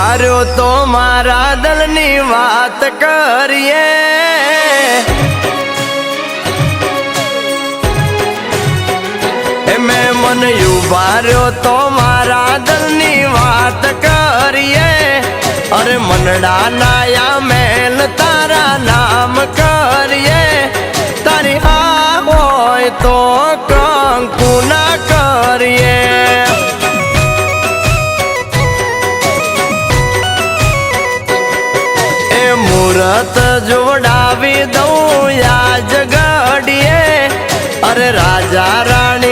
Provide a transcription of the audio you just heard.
ઉભાર્યો તો મારા દલની વાત કરીએ મેં મન ઉભાર્યો તો મારા દલની વાત કરીએ અરે મનડા નાયા મેલ તારા નામ કરીએ તારી આ હોય તો કંકુ ના કરીએ એ મુહૂર્ત જોડાવી દઉં યાજ ઘડીએ અરે રાજા રાણી